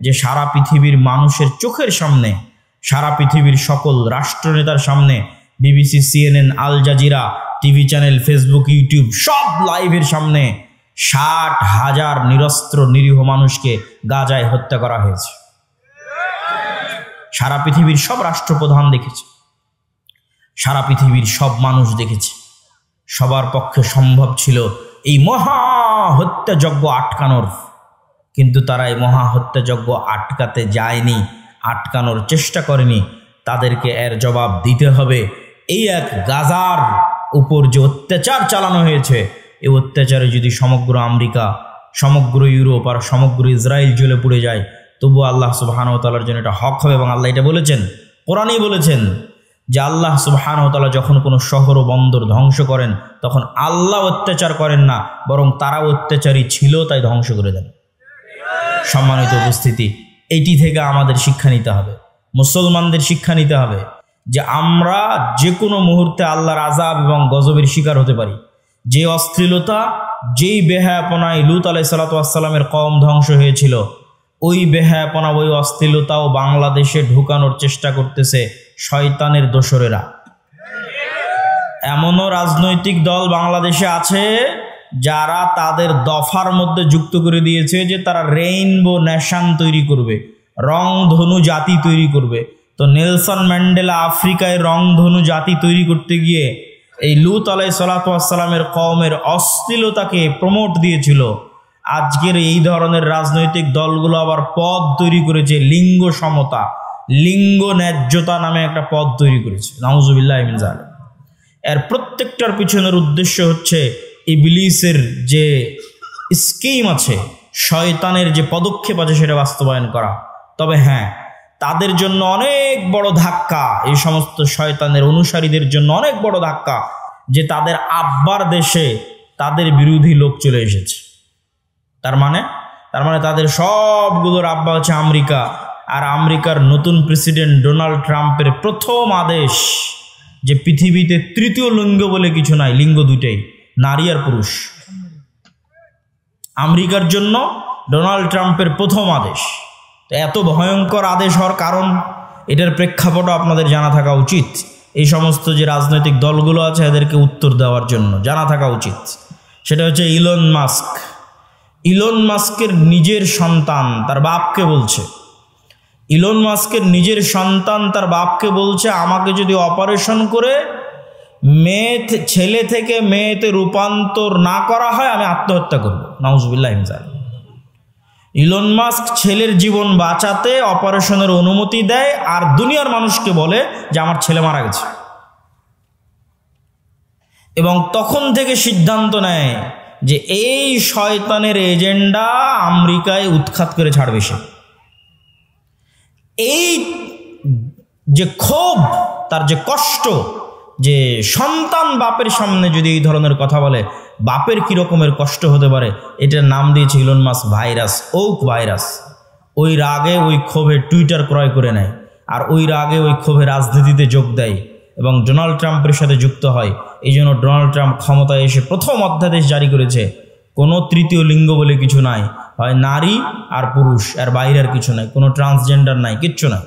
যে সারা পৃথিবীর মানুষের চোখের সামনে, সারা পৃথিবীর সকল রাষ্ট্রনেতার সামনে, BBC, CNN, Al Jazeera, TV channel, Facebook, YouTube সব লাইভের সামনে 60,000 নিরস্ত্র নিরীহ মানুষকে গাজায় হত্যা করা হয়েছে। সারা পৃথিবীর সব রাষ্ট্রপ্রধান দেখেছে, সারা পৃথিবীর সব মানুষ দেখেছে। সবার পক্ষে সম্ভব ছিল এই মহা হত্যাযজ্ঞ আটকানোর, কিন্তু তারা এই মহা হত্যাযজ্ঞ আটকাতে যায়নি, আটকানোর চেষ্টা করেনি। তাদেরকে এর জবাব দিতে হবে। এই এক গাজার উপর যে অত্যাচার চালানো হয়েছে, এই অত্যাচারে যদি সমগ্র আমেরিকা, সমগ্র ইউরোপ আর সমগ্র ইসরায়েল জ্বলে পুড়ে যায়, তবুও আল্লাহ সুবহানাহু ওয়া তাআলার জন্য এটা হক হবে। এবং আল্লাহ এটা বলেছেন, কোরআনেই বলেছেন যে আল্লাহ সুবহানাহু ওয়া তাআলা যখন কোনো শহর ও বন্দর ধ্বংস করেন, তখন আল্লাহ অত্যাচার করেন না, বরং তারা অত্যাচারী ছিল তাই ধ্বংস করে দেন। সম্মানিত উপস্থিতি, এইটি থেকে আমাদের শিক্ষা নিতে হবে, মুসলমানদের শিক্ষা নিতে হবে যে আমরা যে কোনো মুহূর্তে আল্লাহর আযাব এবং গজবের শিকার হতে পারি। যে অশ্লীলতা, যেই বেহায়াপনায় লূত আলাইহিস সালাতু ওয়াস সালামের কওম ধ্বংস হয়েছিল, ওই বেহায়াপনা, ওই অশ্লীলতাও বাংলাদেশে ঢুকানোর চেষ্টা করতেছে শয়তানের দোসরেরা। এমনও রাজনৈতিক দল বাংলাদেশে আছে যারা তাদের দফার মধ্যে যুক্ত করে দিয়েছে যে তারা রেইনবো নেশন তৈরি করবে, রংধনু জাতি তৈরি করবে। তো নেলসন ম্যান্ডেলা আফ্রিকায় রংধনু জাতি তৈরি করতে গিয়ে এই লূত আলাইহিস সালাতু ওয়াস সালামের কওমের অশ্লীলতাকে প্রমোট দিয়েছিল। আজকের এই ধরনের রাজনৈতিক দলগুলো আবার পদ তৈরি করেছে, লিঙ্গ সমতা, লিঙ্গ ন্যায্যতা নামে একটা পদ তৈরি করেছে। নাউজুবিল্লাহি মিন যালিক। এর প্রত্যেকটার পিছনের উদ্দেশ্য হচ্ছে ইবলিসের যে স্কিম আছে, শয়তানের যে পদক্ষেপ আছে, সেটা বাস্তবায়ন করা। তবে হ্যাঁ, তাদের জন্য অনেক বড় ধাক্কা, এই সমস্ত শয়তানের অনুসারীদের জন্য অনেক বড় ধাক্কা যে তাদের আব্বার দেশে তাদের বিরোধী লোক চলে এসেছে। তার মানে তাদের সবগুলোর আব্বা হচ্ছে আমেরিকা, আর আমেরিকার নতুন প্রেসিডেন্ট ডোনাল্ড ট্রাম্পের প্রথম আদেশ যে পৃথিবীতে তৃতীয় লিঙ্গ বলে কিছু নাই, লিঙ্গ দুইটাই, নারী আর পুরুষ। আমেরিকার জন্য ডোনাল্ড ট্রাম্পের প্রথম আদেশ। তো এত ভয়ঙ্কর আদেশ হওয়ার কারণ, এটার প্রেক্ষাপটও আপনাদের জানা থাকা উচিত। এই সমস্ত যে রাজনৈতিক দলগুলো আছে এদেরকে উত্তর দেওয়ার জন্য জানা থাকা উচিত। সেটা হচ্ছে ইলন মাস্ক। ইলন মাস্কের নিজের সন্তান তার বাপকে বলছে, ইলন মাস্কের নিজের সন্তান তার বাপকে বলছে, আমাকে যদি অপারেশন করে ছেলে থেকে মেয়েতে রূপান্তর না করা হয়, আমি আত্মহত্যা করব। নাউজুবিল্লাহি মিন যালিক। ইলন মাস্ক ছেলের জীবন বাঁচাতে অপারেশনের অনুমতি দেয়, আর দুনিয়ার মানুষকে বলে যে আমার ছেলে মারা গেছে, এবং তখন থেকে সিদ্ধান্ত নেয় যে এই শয়তানের এজেন্ডা আমেরিকায় উৎখাত করে ছাড়বে সে। এই যে ক্ষোভ, তার যে কষ্ট, যে সন্তান বাপের সামনে যদি এই ধরনের কথা বলে, বাপের কি রকমের কষ্ট হতে পারে, এটার নাম দিয়েছে Elon Musk virus, woke virus. ওই রাগে, ওই ক্ষোভে টুইটার ক্রয় করে নেয়, আর ওই রাগে, ওই ক্ষোভে রাজনীতিতে যোগ দেয় এবং ডোনাল্ড ট্রাম্পের সাথে যুক্ত হয়। এই জন্য ডোনাল্ড ট্রাম্প ক্ষমতায় এসে প্রথম অধ্যাদেশ জারি করেছে, কোনো তৃতীয় লিঙ্গ বলে কিছু নাই, হয় নারী আর পুরুষ, আর বাইরে আর কিছু নাই, কোনো ট্রান্সজেন্ডার নাই, কিচ্ছু নাই।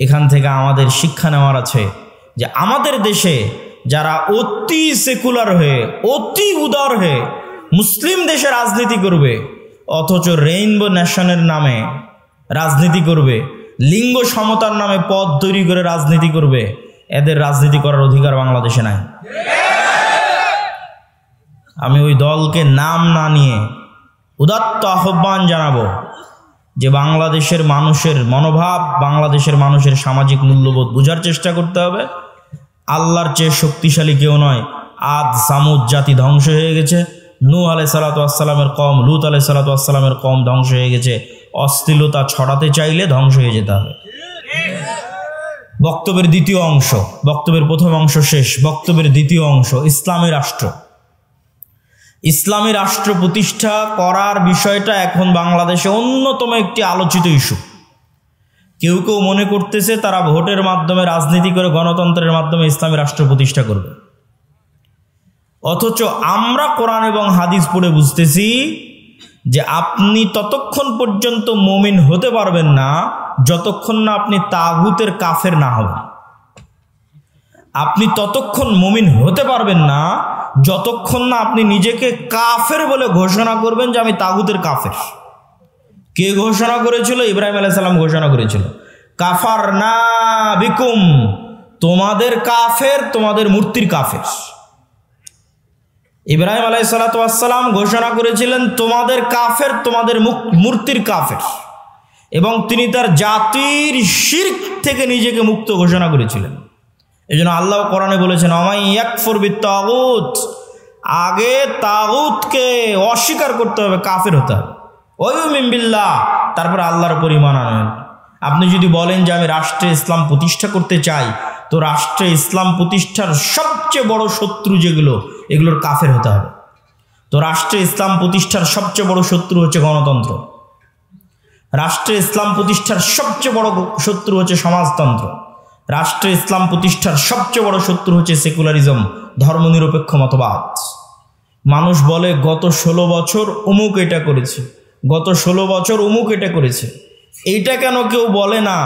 এখান থেকে আমাদের শিক্ষা নেওয়ার আছে যে আমাদের দেশে যারা অতি সেকুলার হয়ে, অতি উদার হয়ে মুসলিম দেশে রাজনীতি করবে, অথচ রেইনবো নেশনের নামে রাজনীতি করবে, লিঙ্গ সমতার নামে পদ তৈরি করে রাজনীতি করবে, এদের রাজনীতি করার অধিকার বাংলাদেশে নাই। আমি ওই দলকে নাম না নিয়ে উদাত্ত আহ্বান জানাবো যে বাংলাদেশের মানুষের মনোভাব, বাংলাদেশের মানুষের সামাজিক মূল্যবোধ বোঝার চেষ্টা করতে হবে। আল্লাহর চেয়ে শক্তিশালী কেউ নয়। আদ সামুদ জাতি ধ্বংস হয়ে গেছে, নূহ আলাইহিস সালাতু ওয়াস সালামের কওম, লূত আলাইহিস সালাতু ওয়াস সালামের কওম ধ্বংস হয়ে গেছে। অশ্লীলতা ছড়াতে চাইলে ধ্বংস হয়ে যেতে হবে। বক্তব্যের দ্বিতীয় অংশ, বক্তব্যের প্রথম অংশ শেষ, বক্তব্যের দ্বিতীয় অংশ, ইসলামী রাষ্ট্র। ইসলামী রাষ্ট্র প্রতিষ্ঠা করার বিষয়টা এখন বাংলাদেশে অন্যতম একটি আলোচিত ইস্যু। কেউ কেউ মনে করতেছে তারা ভোটের মাধ্যমে, রাজনীতি করে, গণতন্ত্রের মাধ্যমে ইসলামী রাষ্ট্র প্রতিষ্ঠা করবে। অথচ আমরা কোরআন এবং হাদিস পড়ে বুঝতেছি যে আপনি ততক্ষণ পর্যন্ত মুমিন হতে পারবেন না যতক্ষণ না আপনি তাগুতের কাফের না হবেন। আপনি ততক্ষণ মুমিন হতে পারবেন না যতক্ষণ না আপনি নিজেকে কাফের বলে ঘোষণা করবেন যে আমি তাগুতের কাফের। কে ঘোষণা করেছিল? ইব্রাহিম আলাইহিস সালাম ঘোষণা করেছিল, কাফারনা বিকুম, তোমাদের কাফের, তোমাদের মূর্তির কাফের। ইব্রাহিম আলাইহিস সালাম ঘোষণা করেছিলেন তোমাদের কাফের, তোমাদের মূর্তির কাফের, এবং তিনি তার জাতির শিরক থেকে নিজেকে মুক্ত ঘোষণা করেছিলেন। এই জন্য আল্লাহ কোরআনে বলেছেন, আমাই ইয়াকফুর বিত্তাগুত, আগে তাগুতকে অস্বীকার করতে হবে, কাফের হতে হবে, ওয়ুমিন বিল্লাহ, তারপর আল্লাহর উপর ঈমান আনবেন। আপনি যদি বলেন যে আমি রাষ্ট্রে ইসলাম প্রতিষ্ঠা করতে চাই, তো রাষ্ট্রে ইসলাম প্রতিষ্ঠার সবচেয়ে বড় শত্রু যেগুলো, এগুলোর কাফের হতে হবে। তো রাষ্ট্রে ইসলাম প্রতিষ্ঠার সবচেয়ে বড় শত্রু হচ্ছে গণতন্ত্র, রাষ্ট্রে ইসলাম প্রতিষ্ঠার সবচেয়ে বড় শত্রু হচ্ছে সমাজতন্ত্র, রাষ্ট্রে ইসলাম প্রতিষ্ঠার সবচেয়ে বড় শত্রু হচ্ছে সেকুলারিজম, ধর্মনিরপেক্ষ মতবাদ। মানুষ বলে গত 16 বছর অমুক এটা করেছে, গত 16 বছর অমুক এটা করেছে। এইটা কেন কেউ বলে না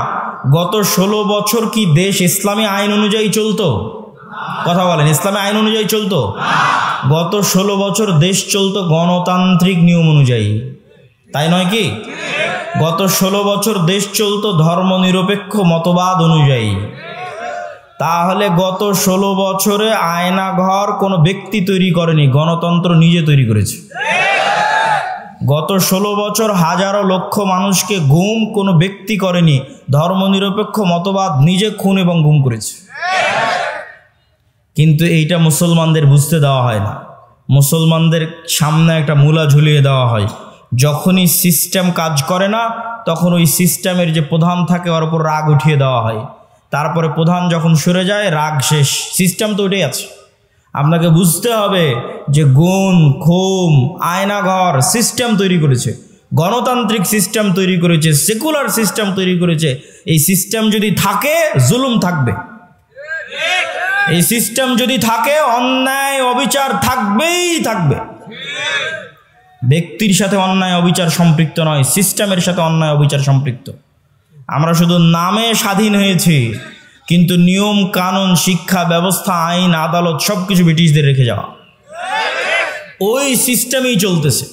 গত 16 বছর কি দেশ ইসলামী আইন অনুযায়ী চলতো? কথা বলেন, ইসলামী আইন অনুযায়ী চলতো? গত 16 বছর দেশ চলতো গণতান্ত্রিক নিয়ম অনুযায়ী, তাই নয় কি? গত 16 বছর দেশ চলতো ধর্মনিরপেক্ষ মতবাদ অনুযায়ী। তাহলে গত 16 বছরে আয়নাঘর কোনো ব্যক্তি তৈরি করেনি, গণতন্ত্র নিজে তৈরি করেছে। গত 16 বছর হাজারো লক্ষ মানুষকে গুম কোনো ব্যক্তি করেনি, ধর্মনিরপেক্ষ মতবাদ নিজে খুন এবং গুম করেছে। কিন্তু এইটা মুসলমানদের বুঝতে দেওয়া হয় না। মুসলমানদের সামনে একটা মূলা ঝুলিয়ে দেওয়া হয়, যখনই সিস্টেম কাজ করে না তখন ওই সিস্টেমের যে প্রধান থাকে ওর উপর রাগ উঠিয়ে দেওয়া হয়, তারপরে প্রধান যখন সরে যায় রাগ শেষ, সিস্টেম তো ওটাই আছে। আপনাকে বুঝতে হবে যে গুণ, খুম, আয়নাঘর সিস্টেম তৈরি করেছে, গণতান্ত্রিক সিস্টেম তৈরি করেছে, সেকুলার সিস্টেম তৈরি করেছে। এই সিস্টেম যদি থাকে জুলুম থাকবে, এই সিস্টেম যদি থাকে অন্যায় অবিচার থাকবেই থাকবে। ব্যক্তির সাথে অন্যায় অবিচার সম্পৃক্ত নয়, সিস্টেমের সাথে অন্যায় অবিচার সম্পৃক্ত। আমরা শুধু নামে স্বাধীন হয়েছি, কিন্তু নিয়ম কানুন, শিক্ষা ব্যবস্থা, আইন, আদালত সবকিছু ব্রিটিশদের রেখে যাওয়া, ওই সিস্টেমেই চলতেছে।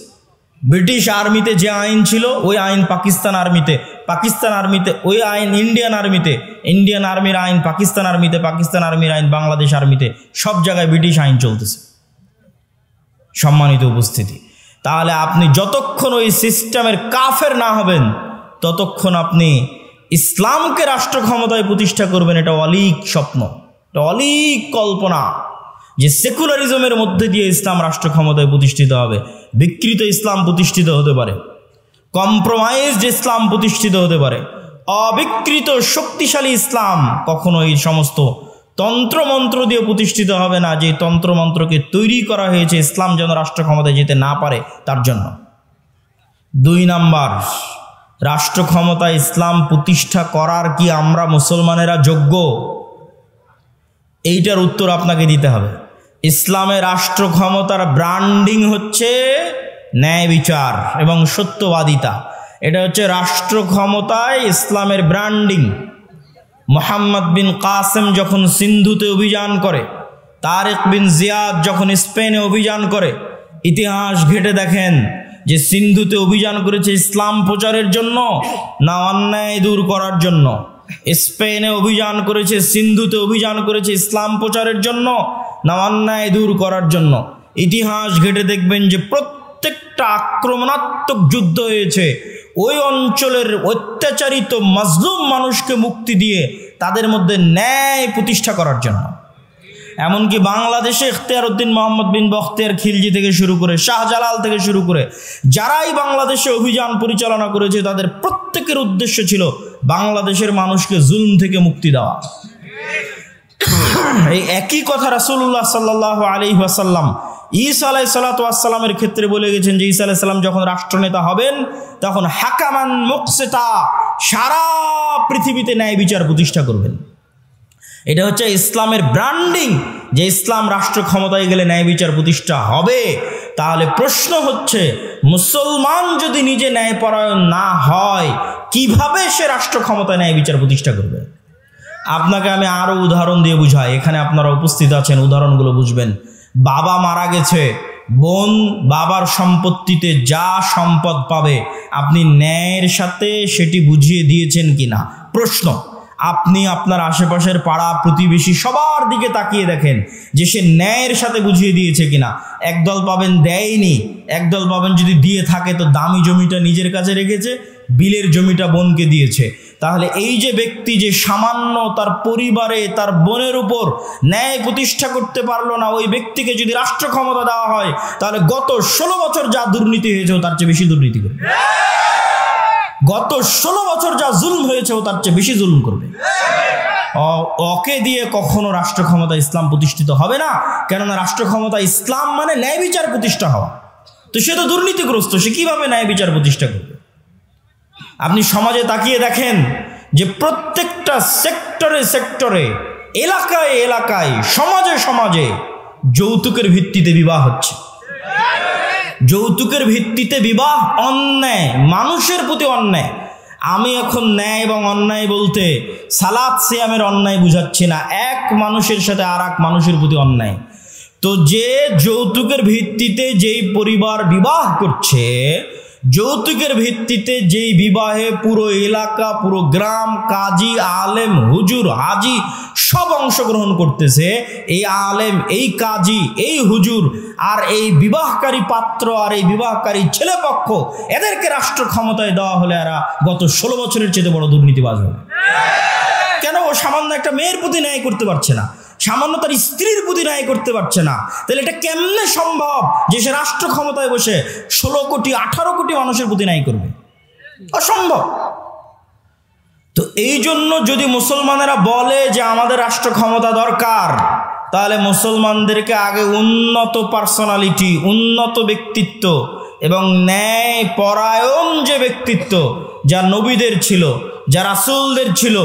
ব্রিটিশ আর্মিতে যে আইন ছিল ওই আইন পাকিস্তান আর্মিতে, পাকিস্তান আর্মিতে ওই আইন ইন্ডিয়ান আর্মিতে, ইন্ডিয়ান আর্মির আইন পাকিস্তান আর্মিতে, পাকিস্তান আর্মির আইন বাংলাদেশ আর্মিতে, সব জায়গায় ব্রিটিশ আইন চলতেছে। সম্মানিত উপস্থিতি, তাহলে আপনি যতক্ষণ ওই সিস্টেমের কাফের না হবেন ততক্ষণ আপনি ইসলামকে রাষ্ট্র ক্ষমতায় প্রতিষ্ঠা করবেন। এটা অলীক স্বপ্ন, এটা অলীক কল্পনা যে সেকুলারিজমের মধ্যে দিয়ে ইসলাম রাষ্ট্র ক্ষমতায় প্রতিষ্ঠিত হবে। বিকৃত ইসলাম প্রতিষ্ঠিত হতে পারে, কম্প্রোমাইজড ইসলাম প্রতিষ্ঠিত হতে পারে, অবিকৃত শক্তিশালী ইসলাম কখনো এই সমস্ত তন্ত্রমন্ত্র দিয়ে প্রতিষ্ঠিত হবে না, যে তন্ত্রমন্ত্রকে তৈরি করা হয়েছে ইসলাম যেন রাষ্ট্র ক্ষমতায় যেতে না পারে তার জন্য। 2 নাম্বার, রাষ্ট্র ক্ষমতায় ইসলাম প্রতিষ্ঠা করার কি আমরা মুসলমানেরা যোগ্য? এইটার উত্তর আপনাকে দিতে হবে। ইসলামের রাষ্ট্র ক্ষমতার ব্র্যান্ডিং হচ্ছে ন্যায় বিচার এবং সত্যবাদিতা। এটা হচ্ছে রাষ্ট্র ক্ষমতায় ইসলামের ব্র্যান্ডিং। মোহাম্মদ বিন কাসেম যখন সিন্ধুতে অভিযান করে, তারেক বিন জিয়াদ যখন স্পেনে অভিযান করে, ইতিহাস ঘেটে দেখেন যে সিন্ধুতে অভিযান করেছে ইসলাম প্রচারের জন্য না অন্যায় দূর করার জন্য? স্পেনে অভিযান করেছে, সিন্ধুতে অভিযান করেছে ইসলাম প্রচারের জন্য না অন্যায় দূর করার জন্য? ইতিহাস ঘেটে দেখবেন যে প্রত্যেকটা আক্রমণাত্মক যুদ্ধ হয়েছে ওই অঞ্চলের অত্যাচারিত মাজলুম মানুষকে মুক্তি দিয়ে তাদের মধ্যে ন্যায় প্রতিষ্ঠা করার জন্য। এমনকি বাংলাদেশে ইখতিয়ার উদ্দিন মোহাম্মদ বিন বখতিয়ার খিলজি থেকে শুরু করে শাহজালাল থেকে শুরু করে যারাই বাংলাদেশে অভিযান পরিচালনা করেছে তাদের প্রত্যেকের উদ্দেশ্য ছিল বাংলাদেশের মানুষকে জুলম থেকে মুক্তি দেওয়া। এই একই কথা রাসূলুল্লাহ সাল্লাল্লাহু আলাইহি ওয়াসাল্লাম ঈসা আলাইহিস সালাতু ওয়াস সালামের ক্ষেত্রে বলে গেছেন যে ঈসা আলাইহিস সালাম যখন রাষ্ট্রনেতা হবেন তখন হাকামান মুকসিতা, সারা পৃথিবীতে ন্যায় বিচার প্রতিষ্ঠা করবেন। এটা হচ্ছে ইসলামের ব্র্যান্ডিং, যে ইসলাম রাষ্ট্র ক্ষমতায় গেলে ন্যায় বিচার প্রতিষ্ঠা হবে। তাহলে প্রশ্ন হচ্ছে, মুসলমান যদি নিজে ন্যায়পরায়ণ না হয় কিভাবে সে রাষ্ট্র ক্ষমতায় ন্যায় বিচার প্রতিষ্ঠা করবে? আপনাকে আমি আরো উদাহরণ দিয়ে বুঝাই, এখানে আপনারা উপস্থিত আছেন, উদাহরণগুলো বুঝবেন। বাবা মারা গেছে, বোন বাবার সম্পত্তিতে যা সম্পদ পাবে আপনি ন্যায়ের সাথে সেটি বুঝিয়ে দিয়েছেন কিনা? প্রশ্ন। আপনি আপনার আশেপাশের পাড়া প্রতিবেশী সবার দিকে তাকিয়ে দেখেন যে সে ন্যায়ের সাথে বুঝিয়ে দিয়েছে কিনা। একদল পাবেন দেয়নি, একদল পাবেন যদি দিয়ে থাকে তো দামি জমিটা নিজের কাছে রেখেছে, বিলের জমিটা বোনকে দিয়েছে। তাহলে এই যে ব্যক্তি যে সামান্য তার পরিবারে তার বোনের উপর ন্যায় প্রতিষ্ঠা করতে পারলো না, ওই ব্যক্তিকে যদি রাষ্ট্র ক্ষমতা দেওয়া হয় তাহলে গত 16 বছর যা দুর্নীতি হয়েছে তার চেয়ে বেশি দুর্নীতি করবে। গত 16 বছর যা জুলম হয়েছে তার চেয়ে বেশি জুলম করবে। ওকে দিয়ে কখনো রাষ্ট্র ক্ষমতা ইসলাম প্রতিষ্ঠিত হবে না, কেননা রাষ্ট্র ক্ষমতা ইসলাম মানে ন্যায় বিচার প্রতিষ্ঠা হওয়া। তো সে তো দুর্নীতিগ্রস্ত, সে কিভাবে ন্যায় বিচার প্রতিষ্ঠা করবে? আপনি সমাজে তাকিয়ে দেখেন যে প্রত্যেকটা সেক্টরে সেক্টরে, এলাকায় এলাকায়, সমাজে সমাজে যৌতুকের ভিত্তিতে বিবাহ হচ্ছে। যৌতুকের ভিত্তিতে বিবাহ অন্যায়, মানুষের প্রতি অন্যায়। আমি এখন ন্যায় এবং অন্যায় বলতে সালাত সিয়ামের অন্যায় বুঝাচ্ছি না, এক মানুষের সাথে আর এক মানুষের প্রতি অন্যায়। তো যে যৌতুকের ভিত্তিতে যেই পরিবার বিবাহ করছে, যৌতুকের ভিত্তিতে যেই বিবাহে পুরো এলাকা, পুরো গ্রাম, কাজী, আলেম, হুজুর, হাজি সব অংশগ্রহণ করতেছে, এই আলেম, এই কাজী, এই হুজুর আর এই বিবাহকারী পাত্র আর এই বিবাহকারী ছেলেপক্ষ, এদেরকে রাষ্ট্র ক্ষমতায় দেওয়া হলে এরা গত 16 বছরের চেয়ে বড় দুর্নীতিবাজ হবে। কেন? ও সামান্য একটা মেয়ের প্রতি ন্যায় করতে পারছে না, সামান্য তার স্ত্রীর প্রতি ন্যায় করতে পারছে না, তাহলে এটা কেমনে সম্ভব যে সে রাষ্ট্র ক্ষমতায় বসে 16 কোটি 18 কোটি মানুষের প্রতি ন্যায় করবে? অসম্ভব। তো এই জন্য যদি মুসলমানেরা বলে যে আমাদের রাষ্ট্র ক্ষমতা দরকার, তাহলে মুসলমানদেরকে আগে উন্নত পার্সোনালিটি, উন্নত ব্যক্তিত্ব এবং ন্যায় পরায়ণ যে ব্যক্তিত্ব যা নবীদের ছিল, যা রাসূলদের ছিল,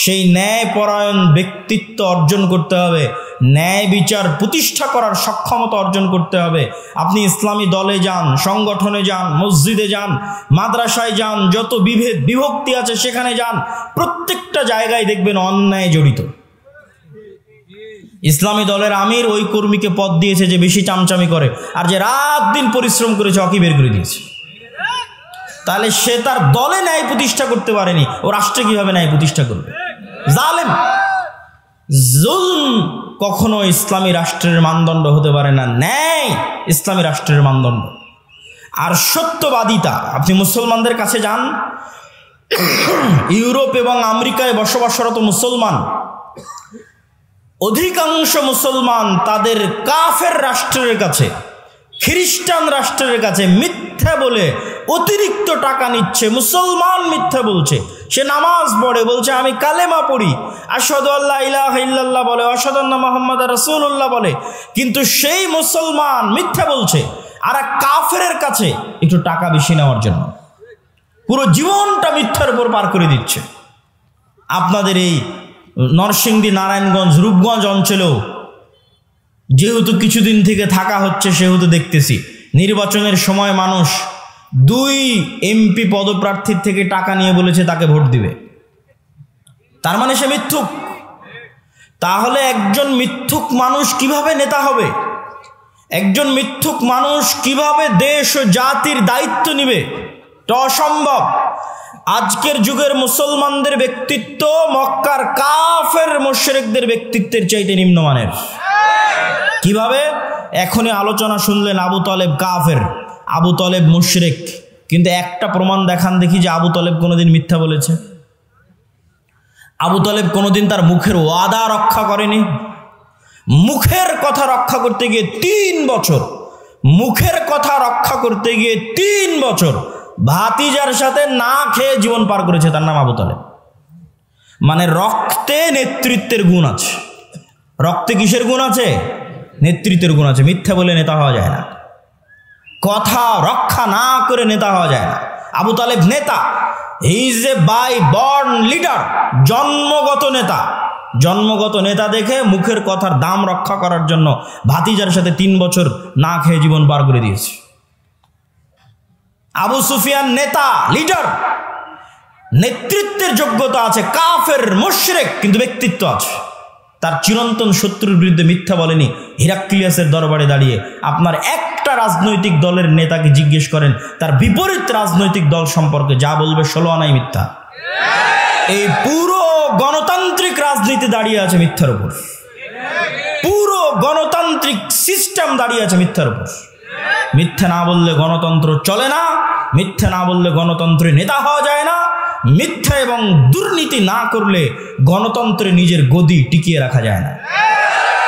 সেই ন্যায় পরায়ণ ব্যক্তিত্ব অর্জন করতে হবে, ন্যায় বিচার প্রতিষ্ঠা করার সক্ষমতা অর্জন করতে হবে। আপনি ইসলামী দলে যান, সংগঠনে যান, মসজিদে যান, মাদ্রাসায় যান, যত বিভেদ বিভক্তি আছে সেখানে যান, প্রত্যেকটা জায়গায় দেখবেন অন্যায় জড়িত। ইসলামী দলের আমির ওই কর্মীকে পদ দিয়েছে যে বেশি চামচামি করে, আর যে রাত দিন পরিশ্রম করেছে ওকে বের করে দিয়েছে। তাহলে সে তার দলে ন্যায় প্রতিষ্ঠা করতে পারেনি, ও রাষ্ট্রে কিভাবে ন্যায় প্রতিষ্ঠা করবে? জালেম। জুলম কখনো ইসলামী রাষ্ট্রের মানদণ্ড হতে পারে না, ন্যায় ইসলামী রাষ্ট্রের মানদণ্ড। আর সত্যবাদিতা, আপনি মুসলমানদের কাছে যান, ইউরোপ এবং আমেরিকায় বসবাসরত মুসলমান, অধিকাংশ মুসলমান তাদের কাফের রাষ্ট্রের কাছে, খ্রিস্টান রাষ্ট্রের কাছে মিথ্যা বলে অতিরিক্ত টাকা নিচ্ছে। মুসলমান মিথ্যা বলছে, সে নামাজ পড়ে, বলছে আমি কালেমা পড়ি, আশহাদু আল্লা ইলাহা ইল্লাল্লাহ বলে, আশহাদু আন্না মুহাম্মাদুর রাসূলুল্লাহ বলে, কিন্তু সেই মুসলমান মিথ্যা বলছে আর এক কাফেরের কাছে একটু টাকা বেশি নেওয়ার জন্য পুরো জীবনটা মিথ্যার উপর পার করে দিচ্ছে। আপনাদের এই নরসিংদী, নারায়ণগঞ্জ, রূপগঞ্জ অঞ্চলেও যেহেতু কিছুদিন থেকে থাকা হচ্ছে সেহেতু দেখতেছি নির্বাচনের সময় মানুষ 2 এমপি পদপ্রার্থীর থেকে টাকা নিয়ে বলেছে তাকে ভোট দিবে। তার মানে সে মিথ্যুক। তাহলে একজন মিথ্যুক মানুষ কিভাবে নেতা হবে? একজন মিথ্যুক মানুষ কিভাবে দেশ ও জাতির দায়িত্ব নিবে? এটা অসম্ভব। আজকের যুগের মুসলমানদের ব্যক্তিত্ব মক্কার কাফের মুশরিকদের ব্যক্তিত্বের চাইতে নিম্নমানের। কিভাবে? এখনই আলোচনা শুনলেন আবু তালেব কাফের, আবু তালেব মুশরিক, কিন্তু একটা প্রমাণ দেখান দেখি যে আবু তালেব কোনোদিন মিথ্যা বলেছে? আবু তালেব কোনোদিন তার মুখের ওয়াদা রক্ষা করেনি। মুখের কথা রক্ষা করতে গিয়ে 3 বছর, মুখের কথা রক্ষা করতে গিয়ে 3 বছর ভাতিজার সাথে না খেয়ে জীবন পার করেছে। তার নাম আবু তালেব। মানে রক্তে নেতৃত্বের গুণ আছে। রক্তে কিসের গুণ আছে? নেতৃত্বের গুণ আছে। মিথ্যা বলে নেতা হওয়া যায় না, কথা রক্ষা না করে নেতা হওয়া যায় না। আবু তালেব নেতা, he is a by born leader, জন্মগত নেতা। জন্মগত নেতা দেখে মুখের কথার দাম রক্ষা করার জন্য ভাতিজার সাথে 3 বছর না খেয়ে জীবন পার করে দিয়েছে। আবু সুফিয়ান নেতা, লিডার, নেতৃত্বের যোগ্যতা আছে, কাফের মুশরিক, কিন্তু ব্যক্তিত্ব আছে। তার চিরন্তন শত্রুর বিরুদ্ধে মিথ্যা বলেনি। হিরাক্লিয়াসের দরবারে দাঁড়িয়ে আপনার একটা রাজনৈতিক দলের নেতাকে জিজ্ঞেস করেন, তার বিপরীত রাজনৈতিক দল সম্পর্কে যা বলবে 16 আনাই মিথ্যা। এই পুরো গণতান্ত্রিক রাজনীতি দাঁড়িয়ে আছে মিথ্যার উপর, পুরো গণতান্ত্রিক সিস্টেম দাঁড়িয়ে আছে মিথ্যার উপর। মিথ্যা না বললে গণতন্ত্র চলে না, মিথ্যা না বললে গণতন্ত্রে নেতা হওয়া যায় না, মিথ্যা এবং দুর্নীতি না করলে গণতন্ত্রে নিজের গদি টিকিয়ে রাখা যায় না।